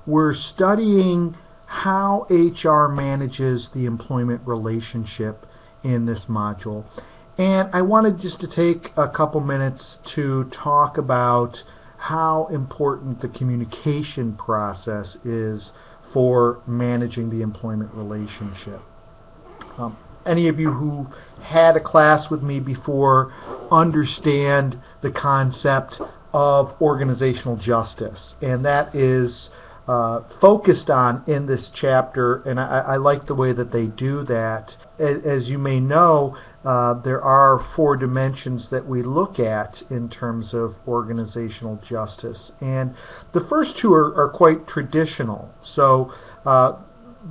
we're studying how HR manages the employment relationship in this module. And I wanted just to take a couple minutes to talk about how important the communication process is for managing the employment relationship. Any of you who had a class with me before understand the concept of organizational justice, and that is focused on in this chapter, and I like the way that they do that. As you may know, there are 4 dimensions that we look at in terms of organizational justice, and the first 2 are quite traditional. So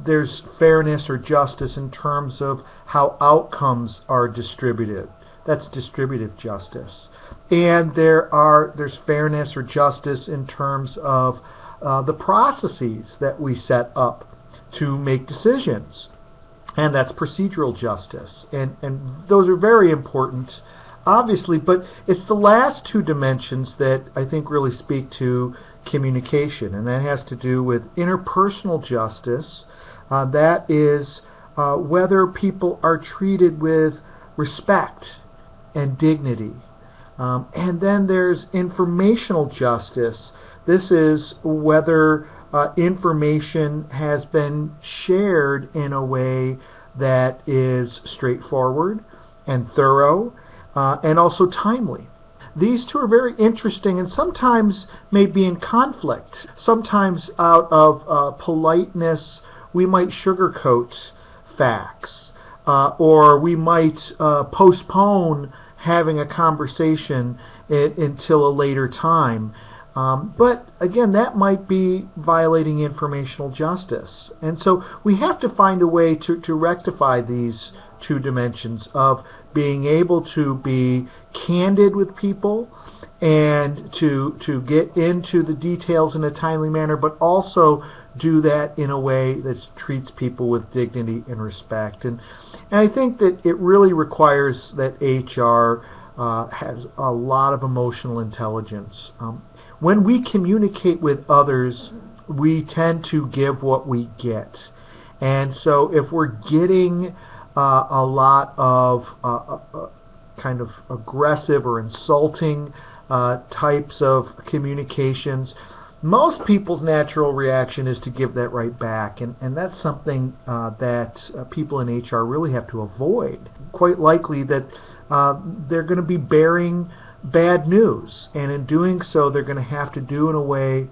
there's fairness or justice in terms of how outcomes are distributed. That's distributive justice. And there's fairness or justice in terms of the processes that we set up to make decisions. And that's procedural justice. And those are very important, obviously, but it's the last 2 dimensions that I think really speak to communication, and that has to do with interpersonal justice. That is whether people are treated with respect and dignity. And then there's informational justice. This is whether information has been shared in a way that is straightforward and thorough and also timely. These 2 are very interesting and sometimes may be in conflict. Sometimes out of politeness we might sugarcoat facts, or we might postpone having a conversation until a later time. But again, that might be violating informational justice. And so we have to find a way to rectify these 2 dimensions of being able to be candid with people and to get into the details in a timely manner, but also do that in a way that treats people with dignity and respect. And I think that it really requires that HR has a lot of emotional intelligence. When we communicate with others, we tend to give what we get. And so if we're getting a lot of kind of aggressive or insulting types of communications, most people's natural reaction is to give that right back, and that's something that people in HR really have to avoid. Quite likely that they're going to be bearing bad news, and in doing so they're going to have to do in a way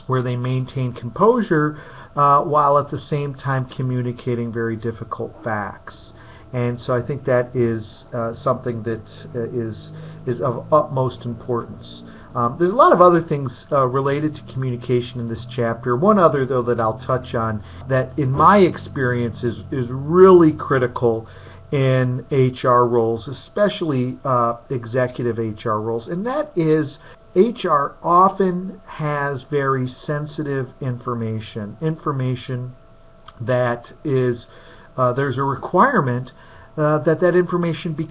where they maintain composure while at the same time communicating very difficult facts. And so I think that is something that is of utmost importance. There's a lot of other things related to communication in this chapter. One other, though, that I'll touch on that in my experience is really critical in HR roles, especially executive HR roles, and that is HR often has very sensitive information that is there's a requirement that information be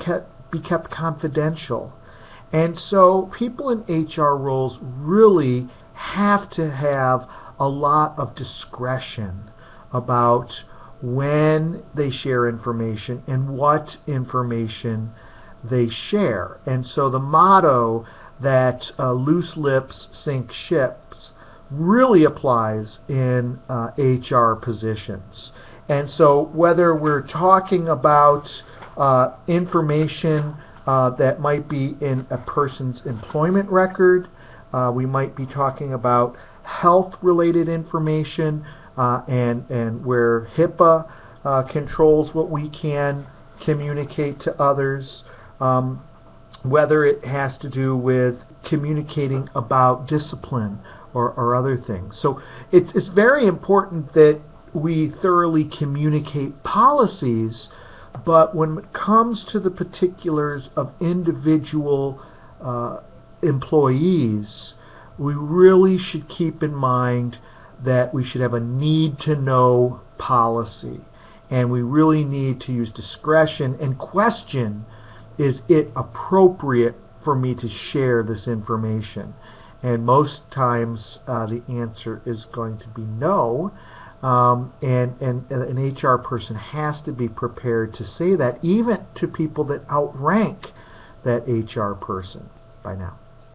kept confidential. And so people in HR roles really have to have a lot of discretion about when they share information and what information they share. And so the motto that loose lips sink ships really applies in HR positions. And so whether we're talking about information that might be in a person's employment record, we might be talking about health-related information, and where HIPAA controls what we can communicate to others, whether it has to do with communicating about discipline or other things. So it's very important that we thoroughly communicate policies, but when it comes to the particulars of individual employees, we really should keep in mind that we should have a need-to-know policy, and we really need to use discretion and question, is it appropriate for me to share this information? And most times the answer is going to be no. And an HR person has to be prepared to say that, even to people that outrank that HR person. Bye now.